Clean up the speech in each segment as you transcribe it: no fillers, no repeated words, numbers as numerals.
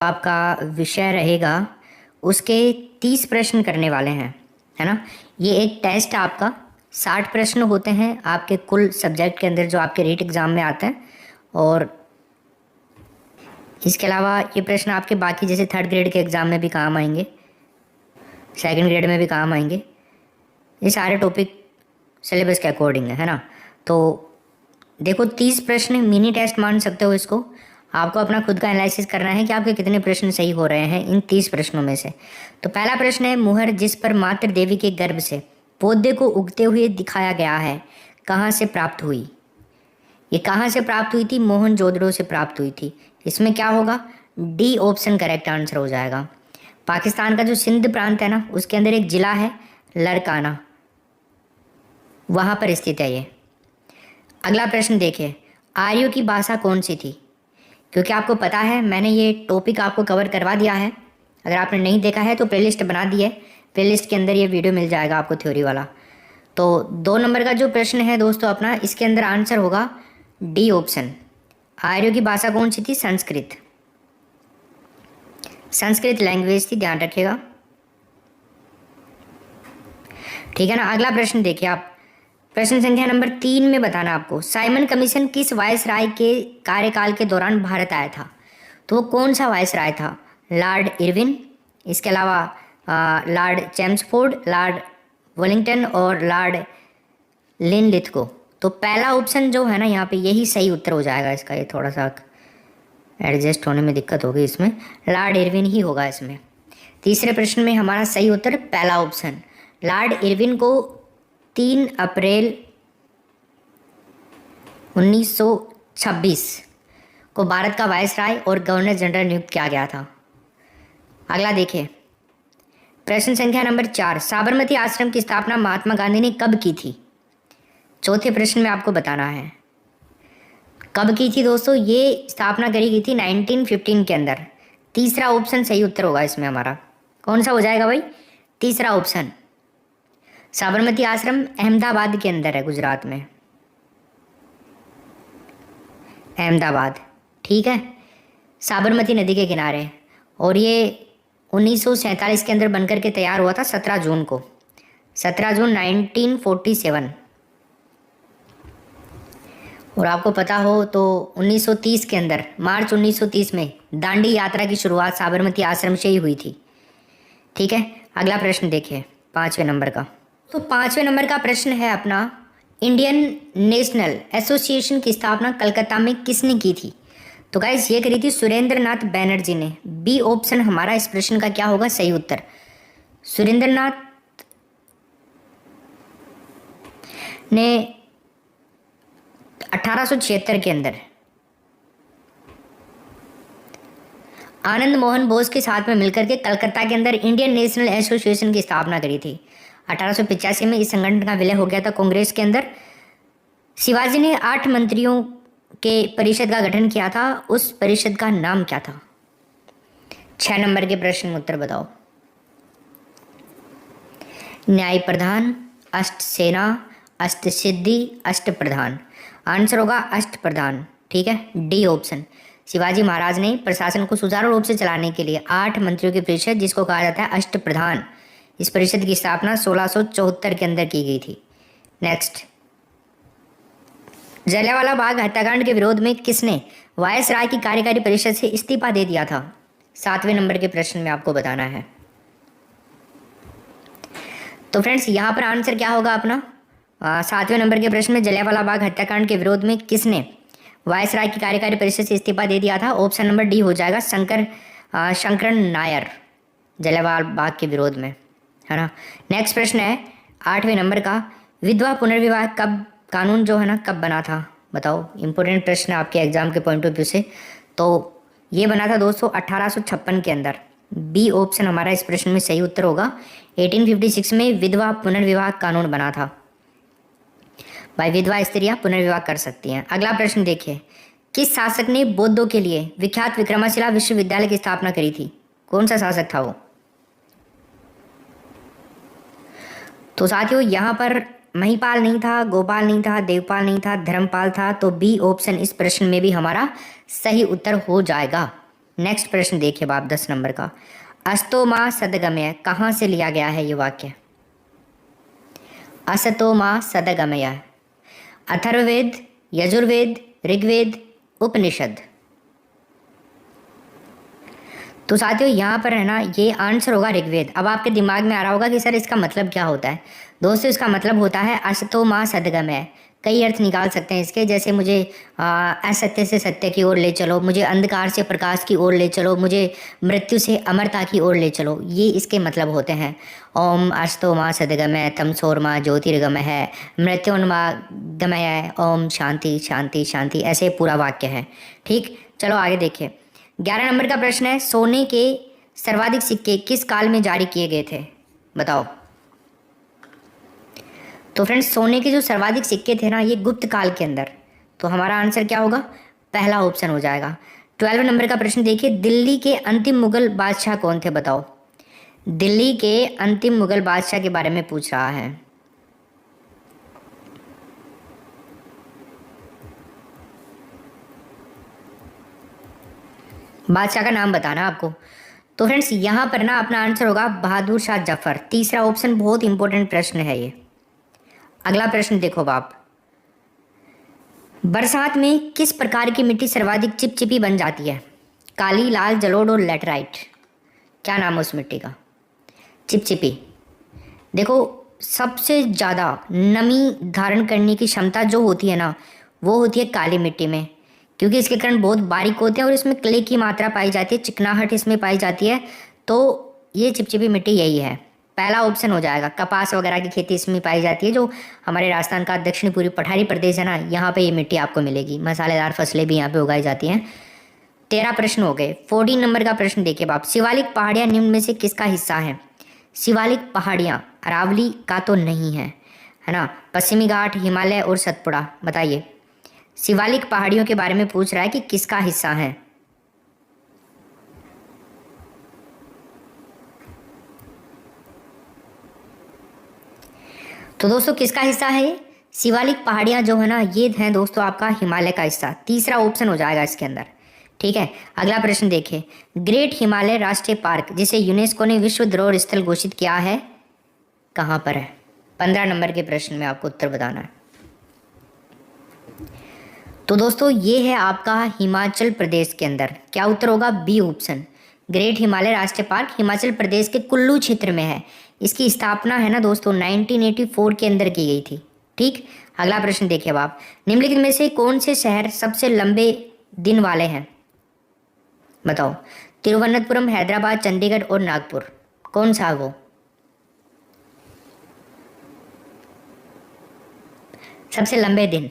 आपका विषय रहेगा उसके 30 प्रश्न करने वाले हैं, है ना। ये एक टेस्ट आपका 60 प्रश्न होते हैं आपके कुल सब्जेक्ट के अंदर जो आपके रीट एग्ज़ाम में आते हैं। और इसके अलावा ये प्रश्न आपके बाकी जैसे थर्ड ग्रेड के एग्ज़ाम में भी काम आएंगे, सेकंड ग्रेड में भी काम आएंगे। ये सारे टॉपिक सिलेबस के अकॉर्डिंग है ना। तो देखो 30 प्रश्न मिनी टेस्ट मान सकते हो इसको। आपको अपना खुद का एनालिसिस करना है कि आपके कितने प्रश्न सही हो रहे हैं इन 30 प्रश्नों में से। तो पहला प्रश्न है, मुहर जिस पर मातृ देवी के गर्भ से पौधे को उगते हुए दिखाया गया है कहाँ से प्राप्त हुई। ये कहाँ से प्राप्त हुई थी? मोहनजोदड़ो से प्राप्त हुई थी। इसमें क्या होगा? डी ऑप्शन करेक्ट आंसर हो जाएगा। पाकिस्तान का जो सिंध प्रांत है ना, उसके अंदर एक ज़िला है लड़काना, वहाँ पर स्थित है ये। अगला प्रश्न देखिए, आर्यों की भाषा कौन सी थी? क्योंकि आपको पता है मैंने ये टॉपिक आपको कवर करवा दिया है। अगर आपने नहीं देखा है तो प्लेलिस्ट बना दी है, प्लेलिस्ट के अंदर ये वीडियो मिल जाएगा आपको थ्योरी वाला। तो 2 नंबर का जो प्रश्न है दोस्तों अपना, इसके अंदर आंसर होगा डी ऑप्शन। आर्यों की भाषा कौन सी थी? संस्कृत। संस्कृत लैंग्वेज थी, ध्यान रखिएगा, ठीक है ना। अगला प्रश्न देखिए आप, प्रश्न संख्या नंबर 3 में बताना आपको, साइमन कमीशन किस वायसराय के कार्यकाल के दौरान भारत आया था? तो वो कौन सा वायसराय था? लॉर्ड इरविन, इसके अलावा लॉर्ड चेम्सफोर्ड, लॉर्ड वेलिंगटन और लॉर्ड लिनलिथगो। तो पहला ऑप्शन जो है ना यहाँ पे यही सही उत्तर हो जाएगा इसका। ये थोड़ा सा एडजस्ट होने में दिक्कत होगी, इसमें लॉर्ड इरविन ही होगा इसमें। तीसरे प्रश्न में हमारा सही उत्तर पहला ऑप्शन, लॉर्ड इरविन को 3 अप्रैल 1926 को भारत का वायसराय और गवर्नर जनरल नियुक्त किया गया था। अगला देखिए, प्रश्न संख्या नंबर 4, साबरमती आश्रम की स्थापना महात्मा गांधी ने कब की थी? चौथे प्रश्न में आपको बताना है कब की थी दोस्तों। ये स्थापना करी गई थी 1915 के अंदर। तीसरा ऑप्शन सही उत्तर होगा इसमें हमारा। कौन सा हो जाएगा भाई? तीसरा ऑप्शन। साबरमती आश्रम अहमदाबाद के अंदर है, गुजरात में, अहमदाबाद, ठीक है, साबरमती नदी के किनारे। और ये 1947 के अंदर बनकर के तैयार हुआ था 17 जून को, 17 जून 1947। और आपको पता हो तो 1930 के अंदर, मार्च 1930 में दांडी यात्रा की शुरुआत साबरमती आश्रम से ही हुई थी, ठीक है। अगला प्रश्न देखिए 5वें नंबर का। तो 5वें नंबर का प्रश्न है अपना, इंडियन नेशनल एसोसिएशन की स्थापना कलकत्ता में किसने की थी? तो गाइस ये करी थी सुरेंद्र नाथ बैनर्जी ने। बी ऑप्शन हमारा इस प्रश्न का क्या होगा सही उत्तर। सुरेंद्र नाथ ने 1876 के अंदर आनंद मोहन बोस के साथ में मिलकर के कलकत्ता के अंदर इंडियन नेशनल एसोसिएशन की स्थापना करी थी। 1885 में इस संगठन का विलय हो गया था कांग्रेस के अंदर। शिवाजी ने 8 मंत्रियों के परिषद का गठन किया था, उस परिषद का नाम क्या था? 6 नंबर के प्रश्न में उत्तर बताओ। न्याय प्रधान, अष्ट सेना, अष्ट सिद्धि, अष्ट प्रधान। आंसर होगा अष्ट प्रधान, ठीक है, डी ऑप्शन। शिवाजी महाराज ने प्रशासन को सुचारू रूप से चलाने के लिए 8 मंत्रियों की परिषद, जिसको कहा जाता है अष्ट प्रधान, इस परिषद की स्थापना 1674 के अंदर की गई थी। नेक्स्ट, जलियांवाला बाग हत्याकांड के विरोध में किसने वायसराय की कार्यकारी परिषद से इस्तीफा दे दिया था? 7वें नंबर के प्रश्न में आपको बताना है। तो फ्रेंड्स यहाँ पर आंसर क्या होगा अपना? 7वें नंबर के प्रश्न में जलियांवाला बाग हत्याकांड के विरोध में किसने वायसराय की कार्यकारी परिषद से इस्तीफा दे दिया था? ऑप्शन नंबर डी हो जाएगा, शंकरन नायर, जलियांवाला बाग के विरोध में, है ना। नेक्स्ट प्रश्न है 8वें नंबर का, विधवा पुनर्विवाह कब कानून जो है ना कब बना था? बताओ, इंपॉर्टेंट प्रश्न है आपके एग्जाम के पॉइंट ऑफ व्यू से। तो ये बना था दोस्तों 1856 के अंदर। बी ऑप्शन हमारा इस प्रश्न में सही उत्तर होगा। 1856 में विधवा पुनर्विवाह कानून बना था। भाई विधवा स्त्रियां पुनर्विवाह कर सकती हैं। अगला प्रश्न देखिए, किस शासक ने बौद्धों के लिए विख्यात विक्रमशिला विश्वविद्यालय की स्थापना करी थी? कौन सा शासक था वो? तो साथियों यहाँ पर महिपाल नहीं था, गोपाल नहीं था, देवपाल नहीं था, धर्मपाल था। तो बी ऑप्शन इस प्रश्न में भी हमारा सही उत्तर हो जाएगा। नेक्स्ट प्रश्न देखिए बाप 10 नंबर का। अस्तो माँ सदगमय कहाँ से लिया गया है ये वाक्य? असतो माँ सदगमय, अथर्ववेद, यजुर्वेद, ऋग्वेद, उपनिषद। तो साथियों यहाँ पर है ना, ये आंसर होगा ऋग्वेद। अब आपके दिमाग में आ रहा होगा कि सर इसका मतलब क्या होता है। दोस्तों इसका मतलब होता है असतो माँ सदगमय। कई अर्थ निकाल सकते हैं इसके, जैसे मुझे असत्य से सत्य की ओर ले चलो, मुझे अंधकार से प्रकाश की ओर ले चलो, मुझे मृत्यु से अमरता की ओर ले चलो। ये इसके मतलब होते हैं। ओम अस्तो माँ सदगमय तमसोर्मा ज्योतिर्गमय मृत्योन्मा गमय ओम शांति शांति शांति, ऐसे पूरा वाक्य है। ठीक, चलो आगे देखिए। 11 नंबर का प्रश्न है, सोने के सर्वाधिक सिक्के किस काल में जारी किए गए थे? बताओ। तो फ्रेंड्स सोने के जो सर्वाधिक सिक्के थे ना, ये गुप्त काल के अंदर। तो हमारा आंसर क्या होगा? पहला ऑप्शन हो जाएगा। 12 नंबर का प्रश्न देखिए, दिल्ली के अंतिम मुगल बादशाह कौन थे? बताओ। दिल्ली के अंतिम मुगल बादशाह के बारे में पूछ रहा है। बादशाह का नाम बताना आपको। तो फ्रेंड्स यहाँ पर ना अपना आंसर होगा बहादुर शाह जफर। तीसरा ऑप्शन बहुत इंपॉर्टेंट प्रश्न है ये। अगला प्रश्न देखो बाप, बरसात में किस प्रकार की मिट्टी सर्वाधिक चिपचिपी बन जाती है? काली, लाल, जलोढ़ और लैटराइट। क्या नाम है उस मिट्टी का? चिपचिपी। देखो सबसे ज़्यादा नमी धारण करने की क्षमता जो होती है ना, वो होती है काली मिट्टी में, क्योंकि इसके कण बहुत बारीक होते हैं और इसमें क्ले की मात्रा पाई जाती है, चिकनाहट इसमें पाई जाती है। तो ये चिपचिपी मिट्टी यही है। पहला ऑप्शन हो जाएगा। कपास वगैरह की खेती इसमें पाई जाती है, जो हमारे राजस्थान का दक्षिणी पूर्वी पठारी प्रदेश है ना, यहाँ पे ये मिट्टी आपको मिलेगी। मसालेदार फसलें भी यहाँ पे उगाई जाती हैं। 13 प्रश्न हो गए। 14 नंबर का प्रश्न देखिए बाप, शिवालिक पहाड़ियाँ निम्न में से किसका हिस्सा है? शिवालिक पहाड़ियाँ अरावली का तो नहीं है ना? पश्चिमी घाट, हिमालय और सतपुड़ा। बताइए, शिवालिक पहाड़ियों के बारे में पूछ रहा है कि किसका हिस्सा है? तो दोस्तों किसका हिस्सा है ये? शिवालिक पहाड़ियाँ जो है ना, ये हैं दोस्तों आपका हिमालय का हिस्सा। तीसरा ऑप्शन हो जाएगा इसके अंदर। ठीक है, अगला प्रश्न देखिए, ग्रेट हिमालय राष्ट्रीय पार्क जिसे यूनेस्को ने विश्व धरोहर स्थल घोषित किया है, कहाँ पर है? 15 नंबर के प्रश्न में आपको उत्तर बताना है। तो दोस्तों ये है आपका हिमाचल प्रदेश के अंदर। क्या उत्तर होगा? B option. ग्रेट हिमालय राष्ट्रीय पार्क हिमाचल प्रदेश के कुल्लू क्षेत्र में है। इसकी स्थापना है ना दोस्तों 1984 के अंदर की गई थी। ठीक, अगला प्रश्न देखिए अब आप, निम्नलिखित में से कौन से शहर सबसे लंबे दिन वाले हैं? बताओ। तिरुवनंतपुरम, हैदराबाद, चंडीगढ़ और नागपुर। कौन सा वो? सबसे लंबे दिन।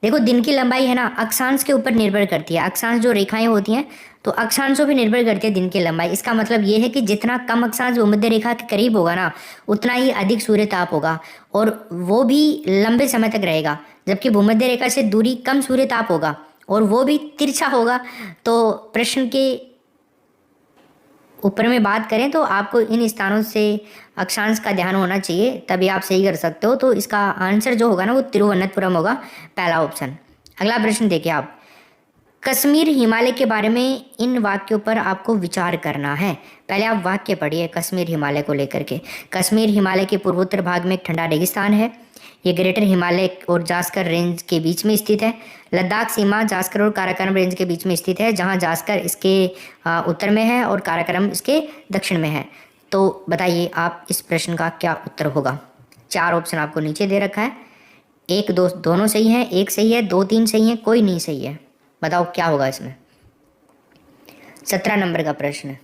देखो दिन की लंबाई है ना अक्षांश के ऊपर निर्भर करती है। अक्षांश जो रेखाएं होती हैं तो अक्षांशों पर निर्भर करती है दिन की लंबाई। इसका मतलब ये है कि जितना कम अक्षांश भूमध्य रेखा के करीब होगा ना, उतना ही अधिक सूर्य ताप होगा और वो भी लंबे समय तक रहेगा। जबकि भूमध्य रेखा से दूरी कम सूर्य ताप होगा और वो भी तिरछा होगा। तो प्रश्न के ऊपर में बात करें तो आपको इन स्थानों से अक्षांश का ध्यान होना चाहिए, तभी आप सही कर सकते हो। तो इसका आंसर जो होगा ना वो तिरुवनंतपुरम होगा, पहला ऑप्शन। अगला प्रश्न देखिए आप, कश्मीर हिमालय के बारे में इन वाक्यों पर आपको विचार करना है। पहले आप वाक्य पढ़िए कश्मीर हिमालय को लेकर के। कश्मीर हिमालय के पूर्वोत्तर भाग में एक ठंडा रेगिस्तान है। ये ग्रेटर हिमालय और जास्कर रेंज के बीच में स्थित है। लद्दाख सीमा जास्कर और काराकोरम रेंज के बीच में स्थित है, जहाँ जास्कर इसके उत्तर में है और काराकोरम इसके दक्षिण में है। तो बताइए आप इस प्रश्न का क्या उत्तर होगा? 4 ऑप्शन आपको नीचे दे रखा है। 1 2 दोनों सही है, 1 सही है, 2 3 सही है, कोई नहीं सही है। बताओ क्या होगा इसमें? 17 नंबर का प्रश्न है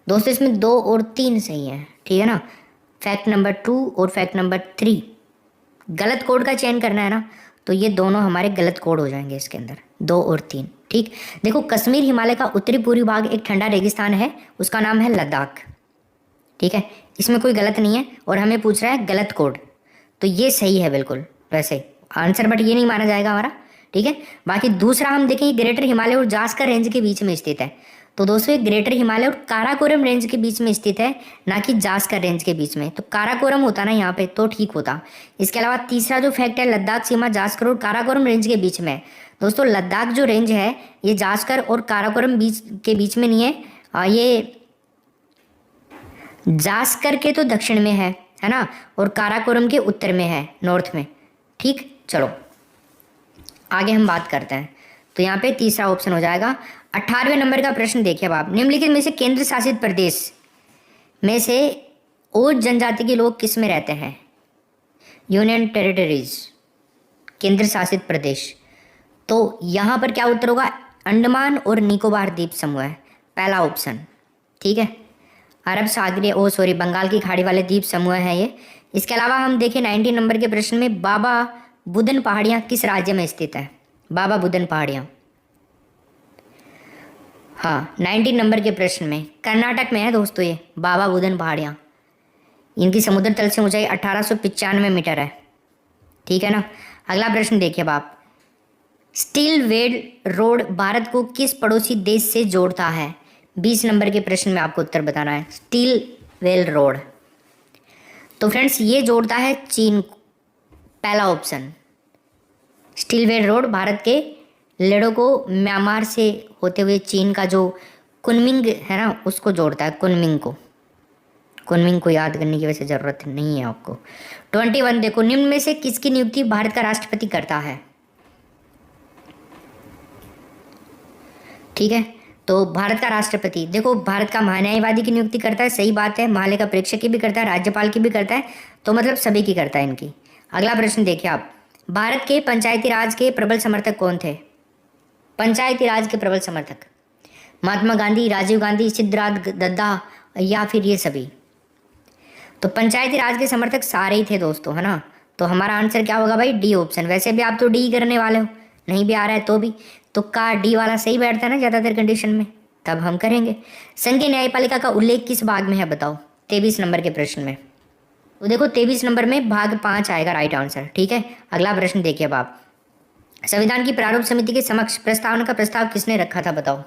दोस्तों, इसमें 2 और 3 सही है। ठीक है ना? फैक्ट नंबर 2 और फैक्ट नंबर 3, गलत कोड का चयन करना है ना, तो ये दोनों हमारे गलत कोड हो जाएंगे इसके अंदर, 2 और 3। ठीक, देखो कश्मीर हिमालय का उत्तरी पूर्वी भाग एक ठंडा रेगिस्तान है, उसका नाम है लद्दाख। ठीक है, इसमें कोई गलत नहीं है और हमें पूछ रहा है गलत कोड, तो ये सही है बिल्कुल वैसे आंसर, बट ये नहीं माना जाएगा हमारा। ठीक है, बाकी दूसरा हम देखें ग्रेटर हिमालय और जास्कर रेंज के बीच में स्थित है। तो दोस्तों ये ग्रेटर हिमालय और काराकोरम रेंज के बीच में स्थित है, ना कि जास्कर रेंज के बीच में। तो काराकोरम होता ना यहाँ पे तो ठीक होता। इसके अलावा तीसरा जो फैक्ट है लद्दाख सीमा जास्कर और काराकोरम रेंज के बीच में, दोस्तों लद्दाख जो रेंज है ये जास्कर और काराकोरम के बीच में नहीं है, ये जास्कर के तो दक्षिण में है ना, और काराकोरम के उत्तर में है, नॉर्थ में। ठीक, चलो आगे हम बात करते हैं। तो यहाँ पे तीसरा ऑप्शन हो जाएगा। 18वें नंबर का प्रश्न देखिए अब आप, निम्नलिखित में से केंद्र शासित प्रदेश में से ओट जनजाति के लोग किस में रहते हैं? यूनियन टेरिटरीज, केंद्र शासित प्रदेश। तो यहाँ पर क्या उत्तर होगा? अंडमान और निकोबार द्वीप समूह है, पहला ऑप्शन। ठीक है, अरब सागरीय बंगाल की खाड़ी वाले द्वीप समूह है ये। इसके अलावा हम देखें 19 नंबर के प्रश्न में, बाबा बुदन पहाड़ियाँ किस राज्य में स्थित है? बाबा बुदन पहाड़ियाँ, हाँ 19 नंबर के प्रश्न में कर्नाटक में है दोस्तों ये बाबा बुदन पहाड़ियाँ। इनकी समुद्र तल से ऊंचाई 1895 मीटर है। ठीक है ना। अगला प्रश्न देखिए अब आप, स्टील वेल रोड भारत को किस पड़ोसी देश से जोड़ता है? 20 नंबर के प्रश्न में आपको उत्तर बताना है। स्टील वेल रोड, तो फ्रेंड्स ये जोड़ता है चीन को, पहला option. Steel well road Bharat के लेडो को म्यांमार से होते हुए चीन का जो कुनमिंग है ना उसको जोड़ता है, कुनमिंग को याद करने की वैसे ज़रूरत नहीं है आपको। 21 देखो, निम्न में से किसकी नियुक्ति भारत का राष्ट्रपति करता है? ठीक है, तो भारत का राष्ट्रपति देखो भारत का महान्यायवादी की नियुक्ति करता है, सही बात है। महालय का प्रेक्षक की भी करता है, राज्यपाल की भी करता है, तो मतलब सभी की करता है इनकी। अगला प्रश्न देखिए आप, भारत के पंचायती राज के प्रबल समर्थक कौन थे? पंचायती राज के प्रबल समर्थक, महात्मा गांधी, राजीव गांधी, सिद्धराथ दद्दा या फिर ये सभी? तो पंचायती राज के समर्थक सारे ही थे दोस्तों, है ना। तो हमारा आंसर क्या होगा भाई? D option. वैसे भी आप तो डी करने वाले हो, नहीं भी आ रहा है तो भी तुक्का डी वाला सही बैठता है ना ज़्यादातर कंडीशन में, तब हम करेंगे। संघीय न्यायपालिका का उल्लेख किस भाग में है बताओ? 23 नंबर के प्रश्न में। तो देखो 23 नंबर में भाग 5 आएगा राइट आंसर। ठीक है, अगला प्रश्न देखिए अब आप, संविधान की प्रारूप समिति के समक्ष प्रस्तावना का प्रस्ताव किसने रखा था बताओ?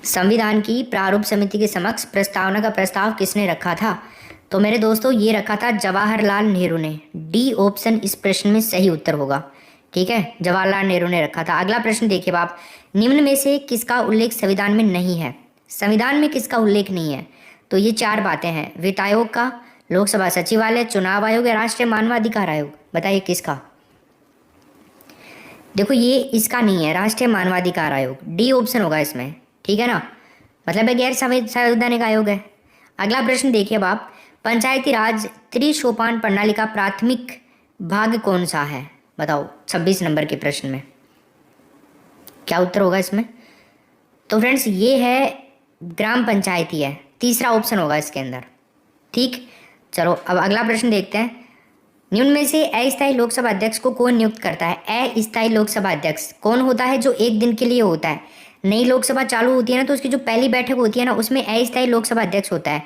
संविधान की प्रारूप समिति के समक्ष प्रस्तावना का प्रस्ताव किसने रखा था? तो मेरे दोस्तों ये रखा था जवाहरलाल नेहरू ने। डी ऑप्शन इस प्रश्न में सही उत्तर होगा। ठीक है, जवाहरलाल नेहरू ने रखा था। अगला प्रश्न देखिए आप, निम्न में से किसका उल्लेख संविधान में नहीं है? संविधान में किसका उल्लेख नहीं है? तो ये 4 बातें हैं, वित्त आयोग का, लोकसभा सचिवालय, चुनाव आयोग या राष्ट्रीय मानवाधिकार आयोग। बताइए किसका? देखो ये इसका नहीं है, राष्ट्रीय मानवाधिकार आयोग। डी ऑप्शन होगा इसमें। ठीक है ना, मतलब है गैर संवैधानिक आयोग है। अगला प्रश्न देखिए अब आप, पंचायती राज त्रिसोपान प्रणाली का प्राथमिक भाग कौन सा है? बताओ 26 नंबर के प्रश्न में क्या उत्तर होगा इसमें? तो फ्रेंड्स ये है ग्राम पंचायती है, तीसरा ऑप्शन होगा इसके अंदर। ठीक, चलो अब अगला प्रश्न देखते हैं, निम्न में से अस्थायी लोकसभा अध्यक्ष को कौन नियुक्त करता है? अस्थायी लोकसभा अध्यक्ष कौन होता है? जो 1 दिन के लिए होता है। नई लोकसभा चालू होती है ना, तो उसकी जो पहली बैठक होती है ना उसमें अस्थायी लोकसभा अध्यक्ष होता है,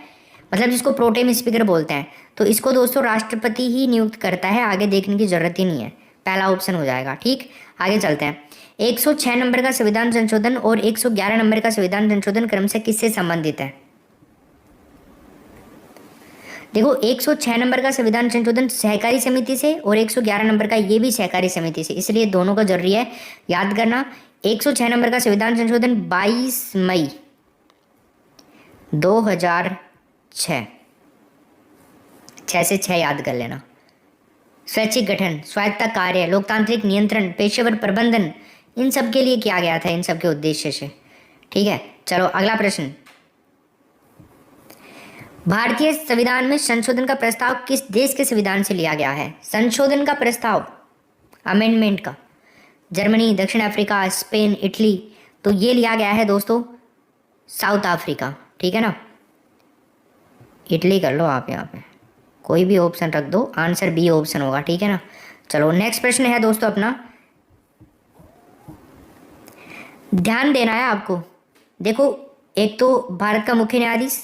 मतलब जिसको प्रोटेम स्पीकर बोलते हैं। तो इसको दोस्तों राष्ट्रपति ही नियुक्त करता है, आगे देखने की जरूरत ही नहीं है, पहला ऑप्शन हो जाएगा। ठीक, आगे चलते हैं। 106 नंबर का संविधान संशोधन और 111 नंबर का संविधान संशोधन क्रम से किससे संबंधित है? देखो 106 नंबर का संविधान संशोधन सहकारी समिति से और 111 नंबर का ये भी सहकारी समिति से, इसलिए दोनों का जरूरी है याद करना। 106 नंबर का संविधान संशोधन 22 मई 2006, 6 से 6 याद कर लेना। स्वैच्छिक गठन, स्वायत्ता कार्य, लोकतांत्रिक नियंत्रण, पेशेवर प्रबंधन, इन सब के लिए किया गया था, इन सब के उद्देश्य से। ठीक है, चलो अगला प्रश्न, भारतीय संविधान में संशोधन का प्रस्ताव किस देश के संविधान से लिया गया है? संशोधन का प्रस्ताव, अमेंडमेंट का, जर्मनी, दक्षिण अफ्रीका, स्पेन, इटली। तो ये लिया गया है दोस्तों साउथ अफ्रीका। ठीक है ना, इटली कर लो आप, यहाँ पे कोई भी ऑप्शन रख दो, आंसर बी ऑप्शन होगा। ठीक है ना, चलो नेक्स्ट प्रश्न है दोस्तों अपना, ध्यान देना है आपको। देखो एक तो भारत का मुख्य न्यायाधीश,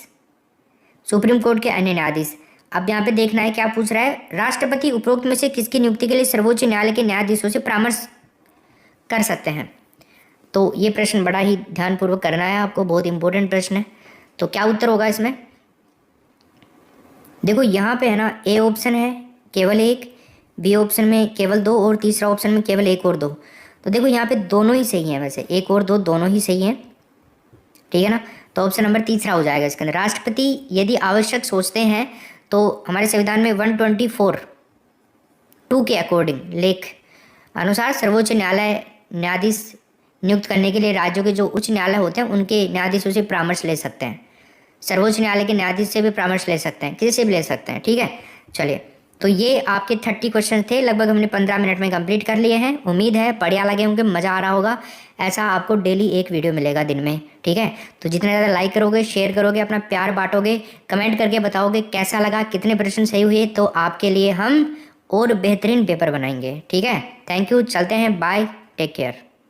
सुप्रीम कोर्ट के अन्य न्यायाधीश। अब यहाँ पे देखना है क्या पूछ रहा है, राष्ट्रपति उपरोक्त में से किसकी नियुक्ति के लिए सर्वोच्च न्यायालय के न्यायाधीशों से परामर्श कर सकते हैं? तो ये प्रश्न बड़ा ही ध्यानपूर्वक करना है आपको, बहुत इंपॉर्टेंट प्रश्न है। तो क्या उत्तर होगा इसमें? देखो यहाँ पे है ना, ए ऑप्शन है केवल एक, बी ऑप्शन में केवल 2 और तीसरा ऑप्शन में केवल 1 और 2। तो देखो यहाँ पे दोनों ही सही हैं, वैसे 1 और 2 दोनों ही सही हैं, ठीक है ना। तो ऑप्शन नंबर तीसरा हो जाएगा इसके अंदर। राष्ट्रपति यदि आवश्यक सोचते हैं तो हमारे संविधान में 124(2) के अकॉर्डिंग लेख अनुसार सर्वोच्च न्यायालय न्यायाधीश नियुक्त करने के लिए राज्यों के जो उच्च न्यायालय होते हैं उनके न्यायाधीशों से परामर्श ले सकते हैं। सर्वोच्च न्यायालय के न्यायाधीश से भी परामर्श ले सकते हैं, किसी से भी ले सकते हैं, ठीक है। चलिए, तो ये आपके 30 क्वेश्चन थे, लगभग हमने 15 मिनट में कंप्लीट कर लिए हैं। उम्मीद है बढ़िया लगे होंगे, मज़ा आ रहा होगा। ऐसा आपको डेली एक वीडियो मिलेगा दिन में, ठीक है। तो जितना ज़्यादा लाइक करोगे, शेयर करोगे, अपना प्यार बांटोगे, कमेंट करके बताओगे कैसा लगा, कितने प्रश्न सही हुए, तो आपके लिए हम और बेहतरीन पेपर बनाएंगे, ठीक है। थैंक यू, चलते हैं, बाय, टेक केयर।